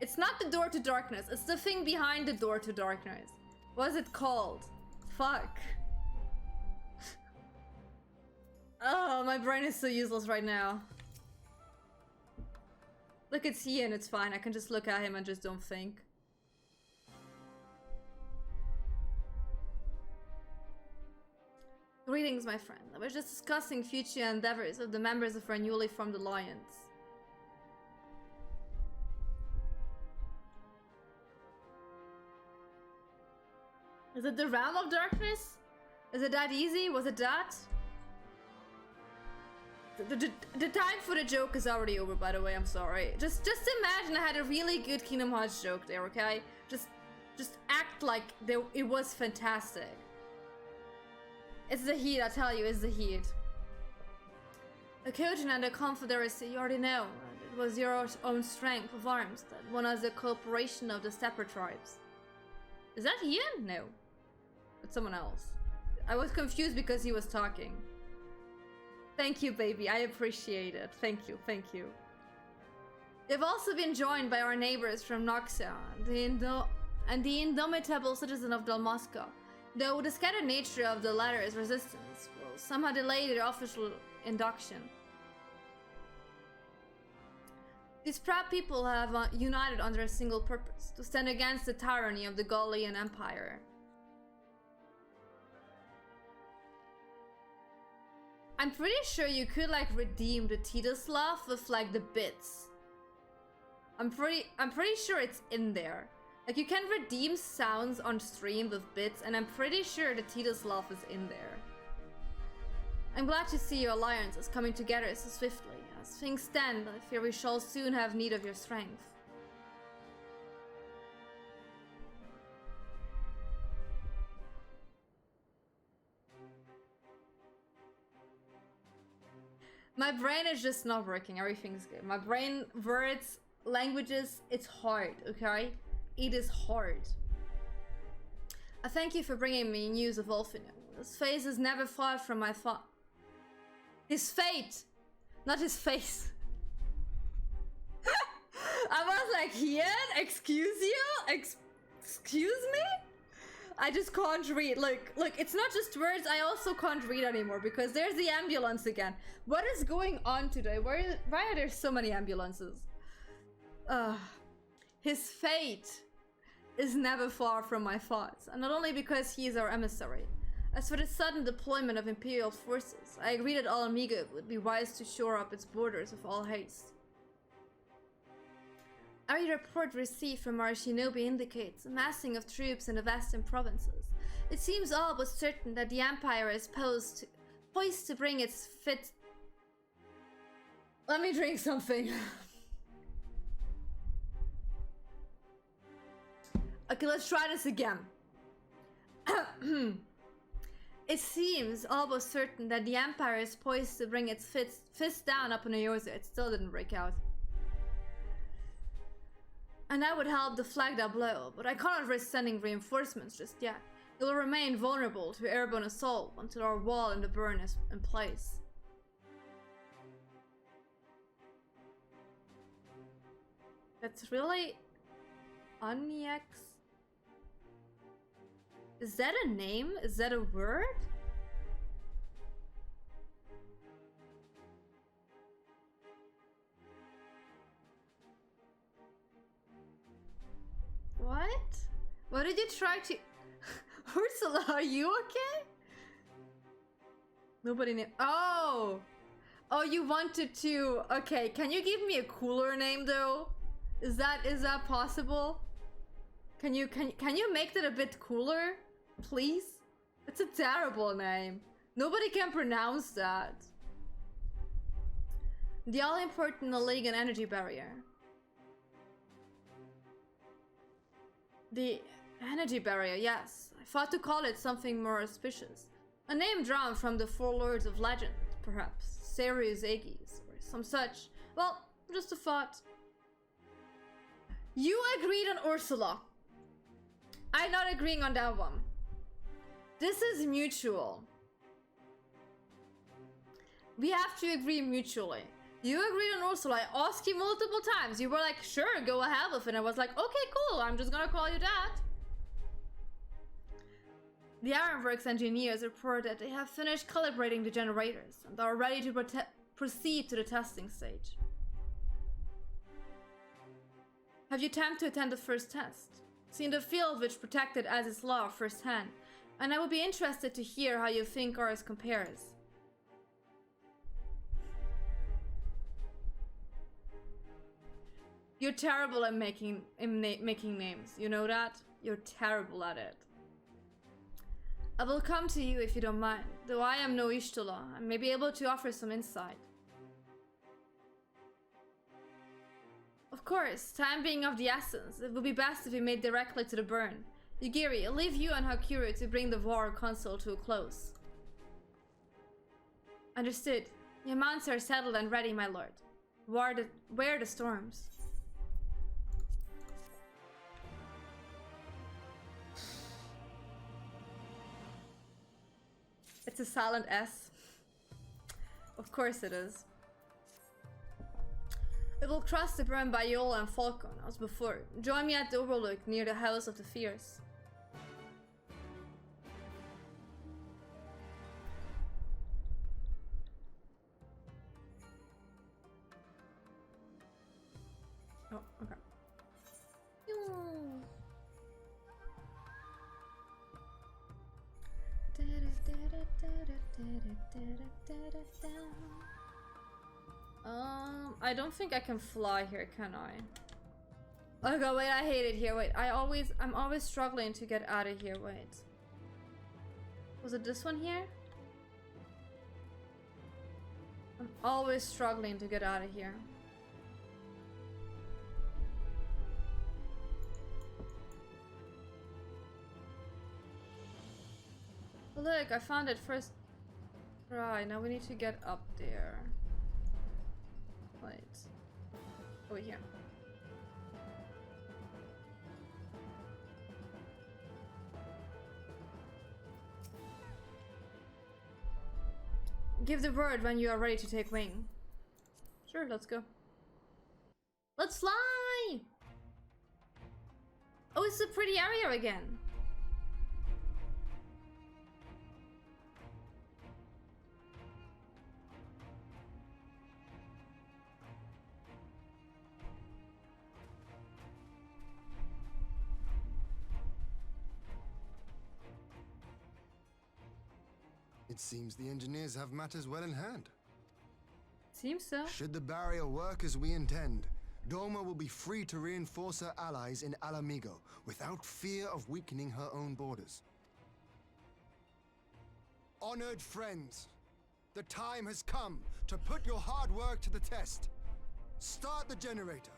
It's not the door to darkness. It's the thing behind the door to darkness. What's it called? Fuck. Oh, my brain is so useless right now. Look, it's here and it's fine. I can just look at him and just don't think. Greetings, my friend. I was just discussing future endeavors of the members of our newly formed alliance. Is it the realm of darkness? Is it that easy? Was it that? The time for the joke is already over, by the way. I'm sorry. Just imagine I had a really good Kingdom Hearts joke there, okay? Just act like it was fantastic. It's the heat, I tell you, it's the heat. The Kojin and the Confederacy, you already know. It was your own strength of arms that won us the cooperation of the separate tribes. Is that Ian? No. It's someone else. I was confused because he was talking. Thank you, baby. I appreciate it. Thank you. Thank you. They've also been joined by our neighbors from Noxia and the indomitable citizen of Dalmasca. Though the scattered nature of the latter's resistance will somehow delay their official induction. These proud people have united under a single purpose, to stand against the tyranny of the Gallian Empire. I'm pretty sure you could like redeem the Titoslav with like the bits. I'm pretty sure it's in there. Like you can redeem sounds on stream with bits, and I'm pretty sure the Titoslav is in there. I'm glad to see your alliance is coming together so swiftly. As things stand, I fear we shall soon have need of your strength. My brain is just not working. Everything's good. My brain, words, languages, it's hard, okay? It is hard. I thank you for bringing me news of Wolfino. His face is never far from my thought. His fate, not his face. I was like, here? Excuse you? Excuse me? I just can't read. Look, it's not just words. I also can't read anymore because there's the ambulance again. What is going on today? Why are there so many ambulances? His fate is never far from my thoughts, and not only because he is our emissary. As for the sudden deployment of Imperial forces, I agree that Alamiga would be wise to shore up its borders with all haste. Every report received from our shinobi indicates a massing of troops in the western provinces. It seems all but certain that the Empire is poised to bring its fit... Let me drink something. Okay, let's try this again. It seems almost certain that the Empire is poised to bring its fist down upon Eorzea. It still didn't break out. And that would help deflect that blow, but I cannot risk sending reinforcements just yet. It will remain vulnerable to airborne assault until our wall in the burn is in place. That's really... Onyx? Is that a name? Is that a word? What? What did you try to... Ursula, are you okay? Nobody knew. Oh! Oh, you wanted to... Okay, can you give me a cooler name though? Is that possible? Can you make that a bit cooler? Please? It's a terrible name. Nobody can pronounce that. The all-important Maligan energy barrier. The energy barrier, yes. I thought to call it something more auspicious. A name drawn from the four lords of legend, perhaps. Seiryu Aegis, or some such. Well, just a thought. You agreed on Ursula. I'm not agreeing on that one. This is mutual. We have to agree mutually. You agreed on Ursula. I asked you multiple times. You were like, sure, go ahead with it. And I was like, okay, cool. I'm just gonna call you that. The Ironworks engineers report that they have finished calibrating the generators and are ready to proceed to the testing stage. Have you time to attend the first test? Seen the field which protected as its law firsthand, and I would be interested to hear how you think ours compares. You're terrible at making names. You know that? You're terrible at it. I will come to you if you don't mind, though I am no Ishtala, and may be able to offer some insight. Of course, time being of the essence, it would be best if we made directly to the burn. Yugiri, I'll leave you and Hakuru to bring the war console to a close. Understood. Your mounts are settled and ready, my lord. Where the storms? It's a silent S. Of course it is. It will cross the burn by Yola and Falcon, as before. Join me at the overlook near the House of the Fierce. Oh, okay. I don't think I can fly here, can I? Okay, wait, I hate it here. Wait, I'm always struggling to get out of here. Wait. Was it this one here? I'm always struggling to get out of here. Look, I found it first. Right, now we need to get up there. Wait. Over here. Give the word when you are ready to take wing. Sure, let's go. Let's fly! Oh, it's a pretty area again. It seems the engineers have matters well in hand. Seems so. Should the barrier work as we intend, Doma will be free to reinforce her allies in Alamigo without fear of weakening her own borders. Honored friends, the time has come to put your hard work to the test. Start the generator.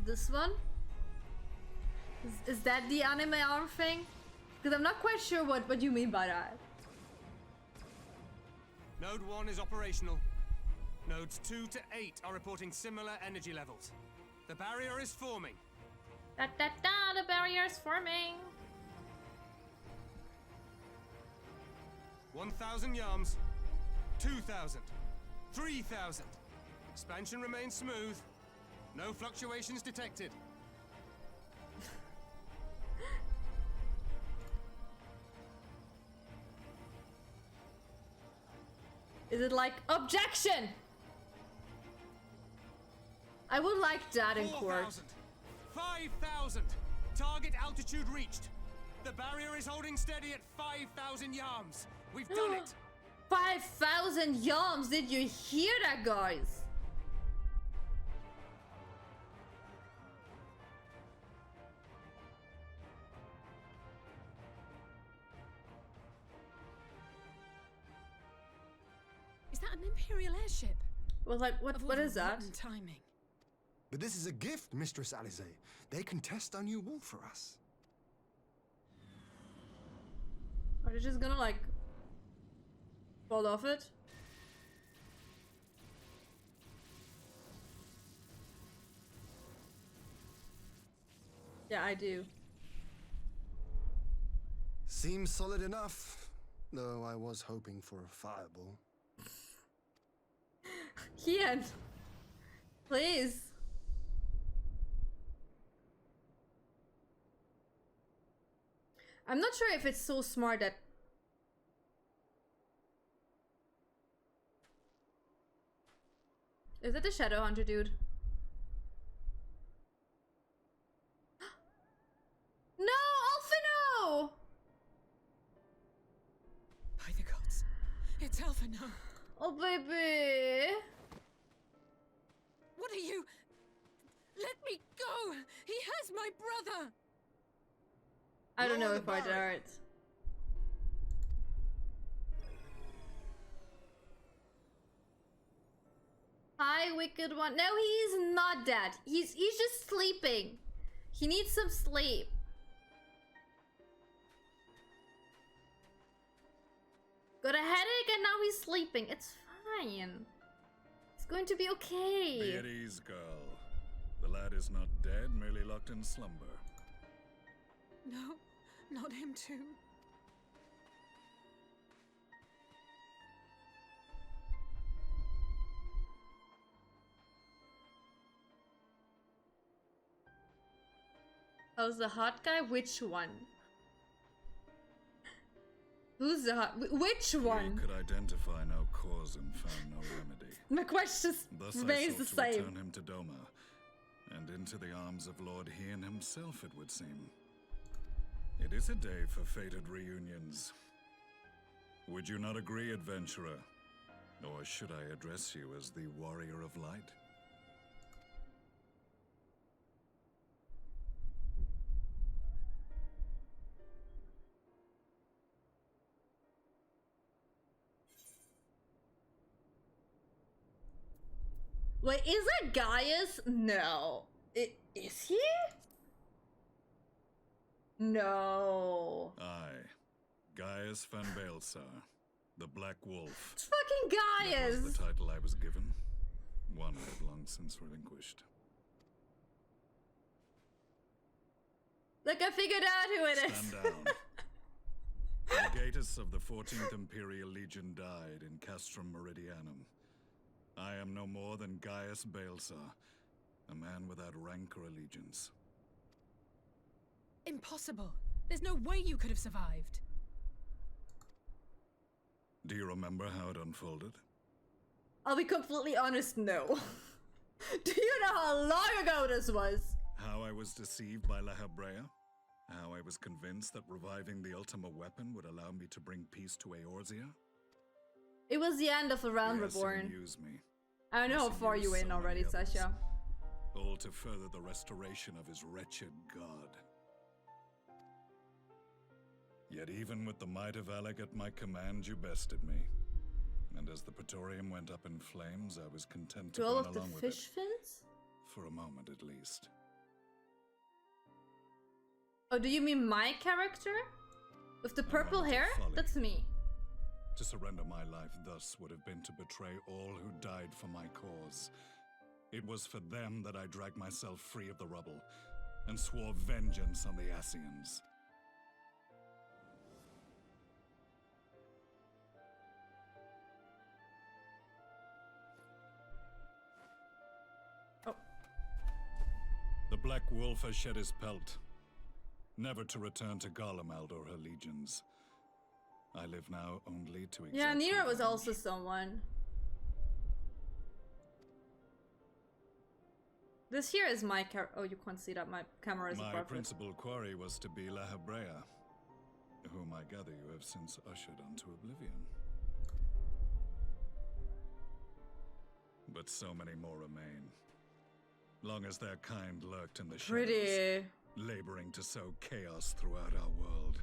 This one? Is that the anime arm thing? Because I'm not quite sure what you mean by that. Node 1 is operational. Nodes 2 to 8 are reporting similar energy levels. The barrier is forming. Da da da, the barrier is forming. 1,000 yarms. 2,000. 3,000. Expansion remains smooth. No fluctuations detected. Is it like objection? I would like that in court. 4,000. 5,000. Target altitude reached. The barrier is holding steady at 5,000 yarms. We've done it. 5,000 yarms. Did you hear that, guys? Is that an Imperial airship? Well, like, what is that? Timing. But this is a gift, Mistress Alize. They can test our new wall for us. Are they just gonna, like, Fall off it. Yeah, I do. Seems solid enough, though I was hoping for a fireball. Kian, please. I'm not sure if it's so smart that... Is it the Shadow Hunter dude? No, Alphino! By the gods. It's Alphino. Oh, baby. What are you? Let me go! He has my brother! I don't know Lower if the I barrier. dare it. Hi, Wicked One. No, he's not dead. He's just sleeping. He needs some sleep. Got a headache and now he's sleeping. It's fine. It's going to be okay. Be at ease, girl. The lad is not dead, merely locked in slumber. No, not him too. How's the hot guy? Which one? Who's the hot? Which one? We could identify no cause and found no remedy. My question Thus remains I the sought to same. return him to Doma, and into the arms of Lord Hien himself, it would seem. It is a day for fated reunions. Would you not agree, adventurer? Or should I address you as the Warrior of Light? Wait, is that Gaius? No. Is he? No. I, Gaius van Baelsar, the Black Wolf. It's fucking That was Gaius. the title I was given. One I have long since relinquished. Look, I figured out who it is. Stand down. Legatus of the 14th Imperial Legion died in Castrum Meridianum. I am no more than Gaius Baelsar, a man without rank or allegiance. Impossible. There's no way you could have survived. Do you remember how it unfolded? I'll be completely honest, no. Do you know how long ago this was? How I was deceived by La Habrea? How I was convinced that reviving the Ultima weapon would allow me to bring peace to Eorzea? It was the end of the Realm Yes, Reborn. use me. I don't know how Yes, far use you in so already, many others. Sasha. All to further the restoration of his wretched god. Yet even with the might of Alec at my command, you bested me. And as the Praetorium went up in flames, I was content to To all burn of the along with fish it. fins? For a moment at least. Oh, do you mean my character? With the purple moment of hair? folly. That's me. To surrender my life thus would have been to betray all who died for my cause. It was for them that I dragged myself free of the rubble, and swore vengeance on the Ascians. Oh. The Black Wolf has shed his pelt, never to return to Garlemald or her legions. I live now only to exact Yeah, Nero was revenge. also someone. This here is my character. Oh, you can't see that. My camera is My above it. principal quarry was to be La Habrea, whom I gather you have since ushered onto oblivion. But so many more remain. Long as their kind lurked in the shadows, Pretty. laboring to sow chaos throughout our world,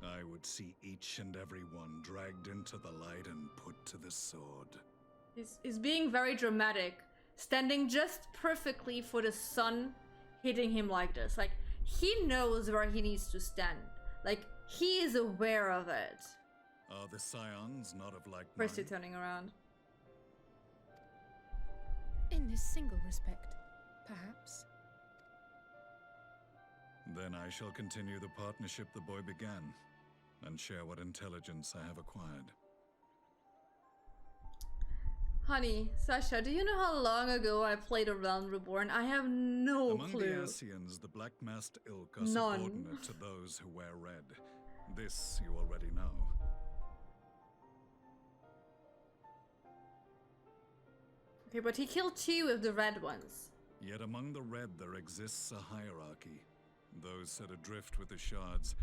I would see each and every one dragged into the light and put to the sword. He's being very dramatic. Standing just perfectly for the sun hitting him like this. Like, he knows where he needs to stand. Like, he is aware of it. Are the scions not of like First you're mind? turning around. In this single respect, perhaps. Then I shall continue the partnership the boy began, and share what intelligence I have acquired. Honey, Sasha, do you know how long ago I played A Realm Reborn? I have no Among clue. the Ascians, the Black Masked Ilk are None. subordinate to those who wear red. This you already know. Okay, but he killed 2 of the red ones. Yet among the red there exists a hierarchy. Those set adrift with the shards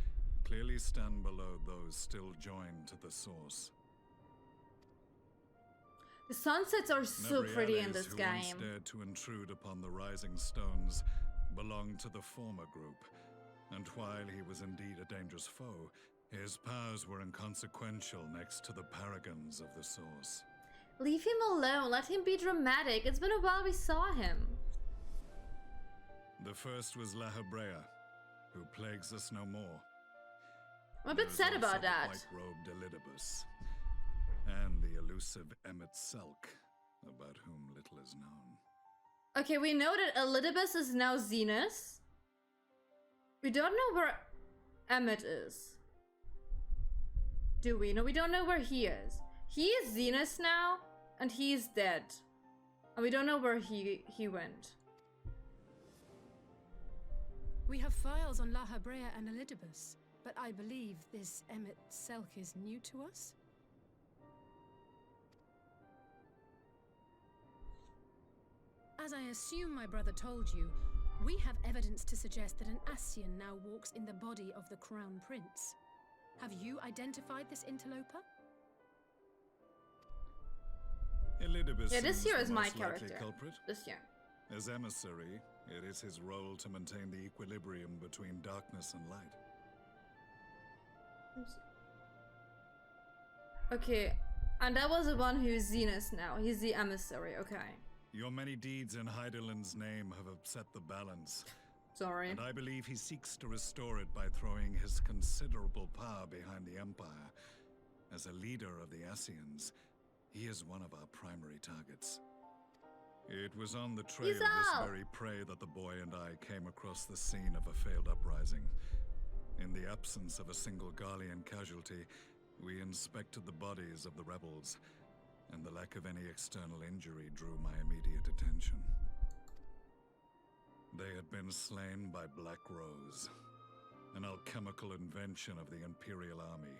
clearly stand below those still joined to the source. The sunsets are so pretty in this who game. once dared to intrude upon the rising stones belonged to the former group, and while he was indeed a dangerous foe, his powers were inconsequential next to the paragons of the source. Leave him alone. Let him be dramatic. It's been a while we saw him. The first was La Hebrea, who plagues us no more. I'm a bit sad about that. White-robed Elidibus, and the elusive Emmett Selk, about whom little is known. Okay, we know that Elidibus is now Zenus. We don't know where Emmett is. Do we? No, we don't know where he is. He is Zenus now, and he's dead. And we don't know where he went. We have files on La Hebrea and Elidibus, but I believe this Emmett Selk is new to us? As I assume my brother told you, we have evidence to suggest that an Ascian now walks in the body of the Crown Prince. Have you identified this interloper? Elidibus Yeah, this seems here the is my most likely character. culprit. This year. As emissary, it is his role to maintain the equilibrium between darkness and light. Okay, and that was the one who's Zenus now. He's the emissary, okay. Your many deeds in Hydaelyn's name have upset the balance, Sorry. and I believe he seeks to restore it by throwing his considerable power behind the Empire. As a leader of the Ascians, he is one of our primary targets. It was on the trail of He's this out. very prey that the boy and I came across the scene of a failed uprising. In the absence of a single Garlean casualty, we inspected the bodies of the rebels, and the lack of any external injury drew my immediate attention. They had been slain by Black Rose, an alchemical invention of the Imperial Army.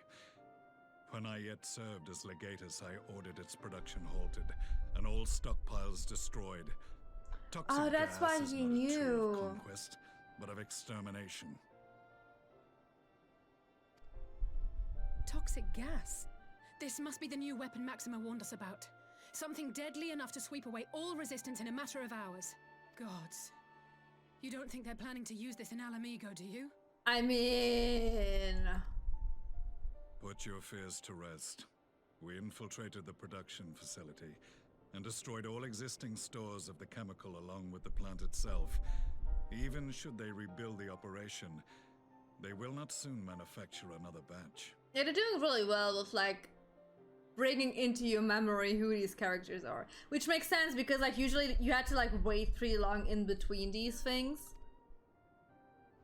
When I yet served as legatus, I ordered its production halted, and all stockpiles destroyed. Toxic Oh, that's gas why is he not a tool knew. of conquest, but of extermination. Toxic gas? This must be the new weapon Maxima warned us about. Something deadly enough to sweep away all resistance in a matter of hours. Gods. You don't think they're planning to use this in Alamigo, do you? I mean... Put your fears to rest. We infiltrated the production facility and destroyed all existing stores of the chemical along with the plant itself. Even should they rebuild the operation, they will not soon manufacture another batch. Yeah, they're doing really well with, like, bringing into your memory who these characters are. Which makes sense because, like, usually you had to, like, wait pretty long in between these things.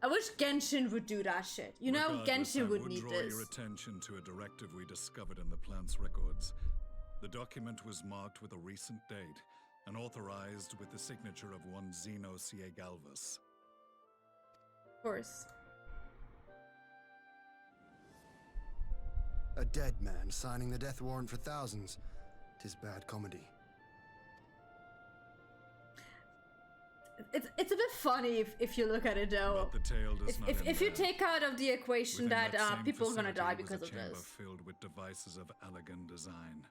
I wish Genshin would do that shit. You know, Regardless, Genshin I would need draw this. your attention to a directive we discovered in the plant's records. The document was marked with a recent date and authorized with the signature of one Zeno Galvus. Of course. A dead man signing the death warrant for thousands. 'Tis bad comedy. It's a bit funny if you look at it though. But the tale does not end If you there. take out of the equation Within that same people are gonna die facility was because a of chamber this. filled with devices of elegant design.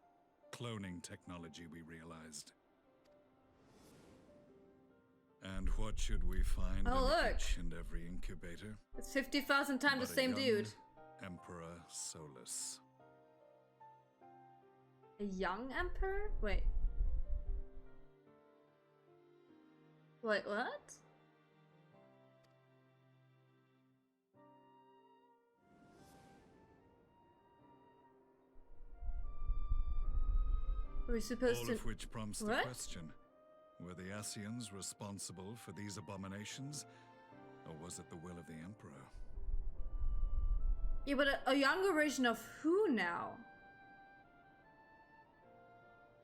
Cloning technology, we realized. And what should we find Oh, in look. each and every incubator? It's 50,000 times But the a same young dude. Emperor Solus. A young emperor? Wait. Wait, what? Are we supposed All to... of which prompts the What? question. Were the Ascians responsible for these abominations? Or was it the will of the Emperor? Yeah, but a younger version of who now?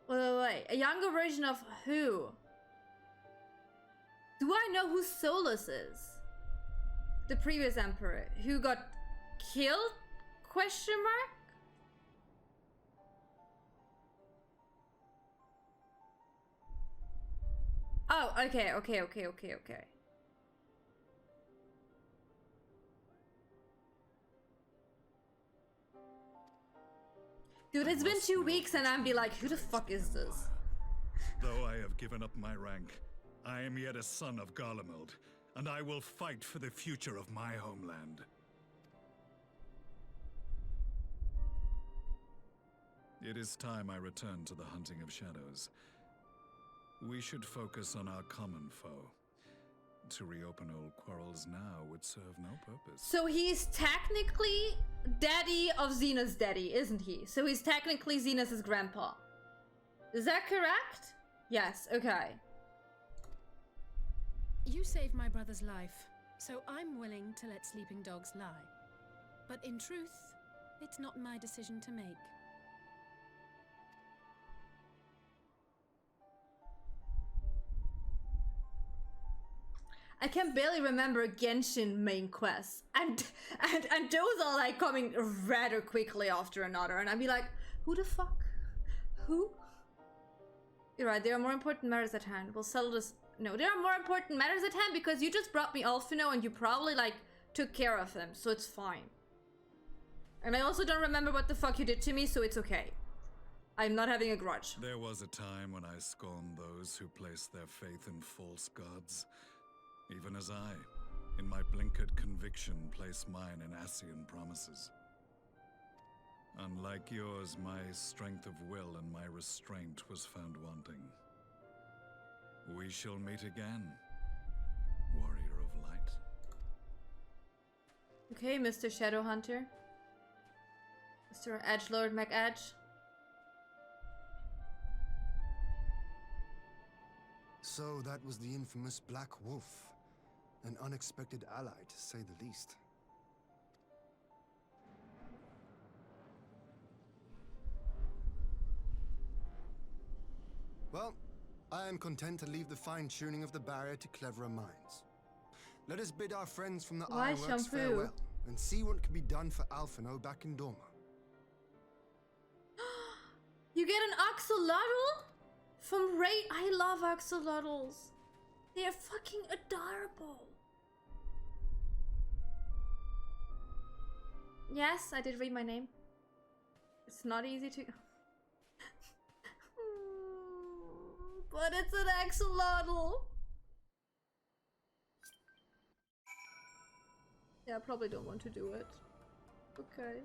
Wait. A younger version of who? Do I know who Solus is? The previous emperor who got killed? Question mark? Oh, okay. Dude, it's been 2 weeks and I'm be like, who the fuck is this? Though I have given up my rank, I am yet a son of Garlemald, and I will fight for the future of my homeland. It is time I return to the hunting of shadows. We should focus on our common foe. To reopen old quarrels now would serve no purpose. So he's technically daddy of Xena's daddy, isn't he? So he's technically Xena's grandpa. Is that correct? Yes, okay. You saved my brother's life, so I'm willing to let sleeping dogs lie. But in truth, it's not my decision to make. I can barely remember Genshin main quests, and those are like coming rather quickly after another, and I'd be like, who the fuck? Who? You're right, there are more important matters at hand. We'll settle this. No, there are more important matters at hand because you just brought me Alphino and you probably like took care of him, so it's fine. And I also don't remember what the fuck you did to me, so it's okay. I'm not having a grudge. There was a time when I scorned those who placed their faith in false gods. Even as I, in my blinkered conviction, place mine in Ascian promises. Unlike yours, my strength of will and my restraint was found wanting. We shall meet again, warrior of light. Okay, Mr. Shadowhunter. Mr. Edgelord McEdge. So that was the infamous Black Wolf. An unexpected ally, to say the least. Well, I am content to leave the fine-tuning of the barrier to cleverer minds. Let us bid our friends from the Why Ironworks shampoo? farewell, and see what can be done for Alphino back in Dorma. You get an axolotl? From Raid. I love axolotls. They are fucking adorable. Yes, I did read my name. It's not easy to... But it's an axolotl. Yeah, I probably don't want to do it. Okay.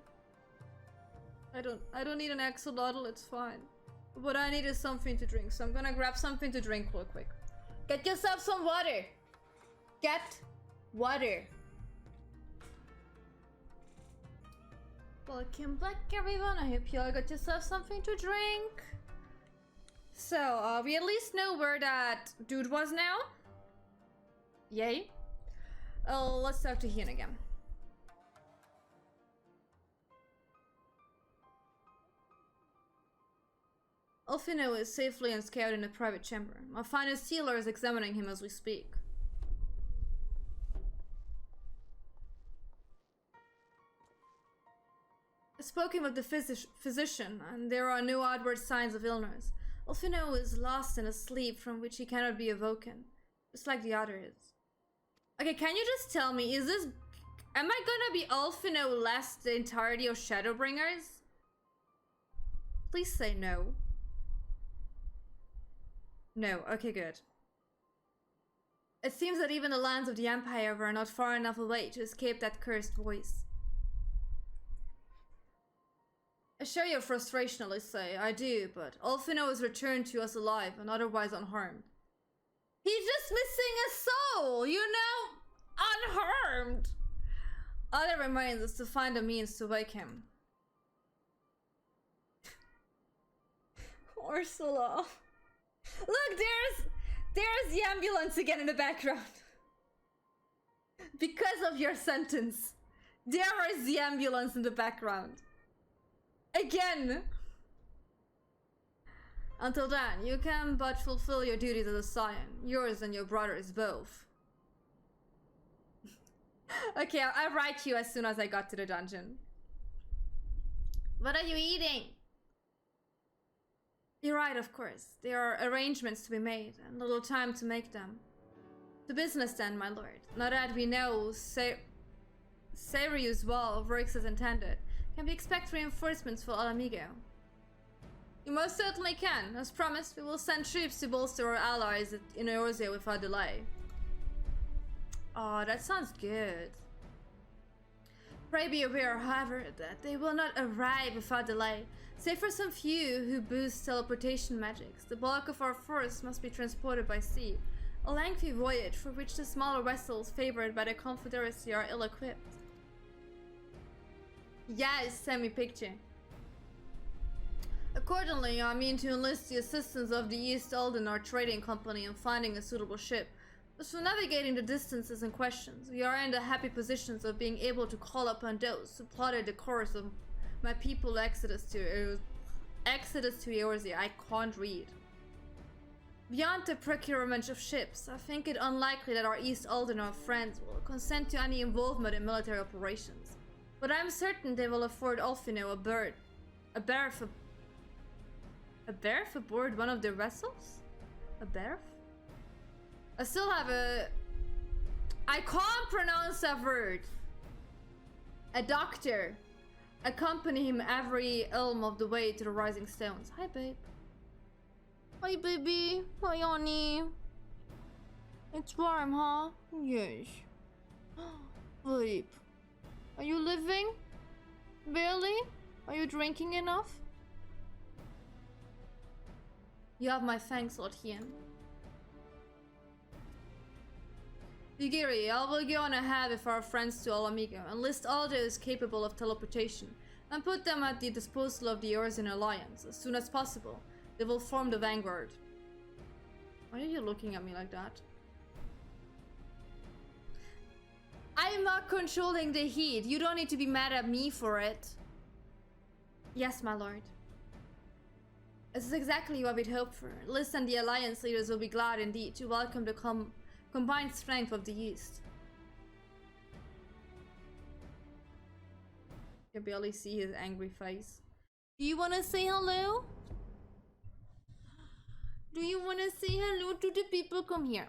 I don't need an axolotl, it's fine. What I need is something to drink, so I'm gonna grab something to drink real quick. Get yourself some water. Get water. Welcome back, everyone. I hope you all got yourself something to drink. So, we at least know where that dude was now. Yay. Let's talk to Hien again. Alphino is safely enscored in a private chamber. My finest healer is examining him as we speak. I've spoken with the physician, and there are no outward signs of illness. Alphino is lost in a sleep from which he cannot be awoken, just like the other is. Okay, can you just tell me, is this... Am I gonna be Alphino less the entirety of Shadowbringers? Please say no. No, okay, good. It seems that even the lands of the Empire were not far enough away to escape that cursed voice. I share your frustration, Alyssa, I do, but Alphino is returned to us alive and otherwise unharmed. He's just missing a soul, you know? Unharmed! All that remains is to find a means to wake him. Ursula. Look, there's the ambulance again in the background. Because of your sentence, there is the ambulance in the background. Again. Until then, you can but fulfill your duties as a scion, yours and your brother's both. Okay, I'll write you as soon as I got to the dungeon. What are you eating? You're right, of course. There are arrangements to be made, and little time to make them. To business then, my lord. Now that we know Seiryu's wall works as intended, can we expect reinforcements for Alamigo? You most certainly can. As promised, we will send troops to bolster our allies in Eorzea without delay. Oh, that sounds good. Pray be aware, however, that they will not arrive without delay. Save for some few who boost teleportation magics, the bulk of our force must be transported by sea. A lengthy voyage for which the smaller vessels favored by the Confederacy are ill-equipped. Yes, send me picture. Accordingly, I mean to enlist the assistance of the East Eldinar Trading Company in finding a suitable ship. As for navigating the distances in questions, we are in the happy positions of being able to call upon those who plotted the course of my people's exodus to Eorzea. I can't read. Beyond the procurement of ships, I think it unlikely that our East Eldinar friends will consent to any involvement in military operations. But I am certain they will afford Ulfino a berth aboard one of their vessels? A berth? I still have a... I can't pronounce that word. A doctor. Accompany him every elm of the way to the rising stones. Hi, babe. Hi, baby. Hi, honey. It's warm, huh? Yes. Babe. Are you living? Barely? Are you drinking enough? You have my thanks, Lord Hien. Yugiri, I will go on ahead with our friends to Alamigo and list all those capable of teleportation and put them at the disposal of the Eorzean Alliance as soon as possible. They will form the vanguard. Why are you looking at me like that? I'm not controlling the heat. You don't need to be mad at me for it. Yes, my lord. This is exactly what we'd hoped for. List and the Alliance leaders will be glad indeed to welcome the combined strength of the East. You can barely see his angry face. Do you want to say hello? Do you want to say hello to the people? Come here.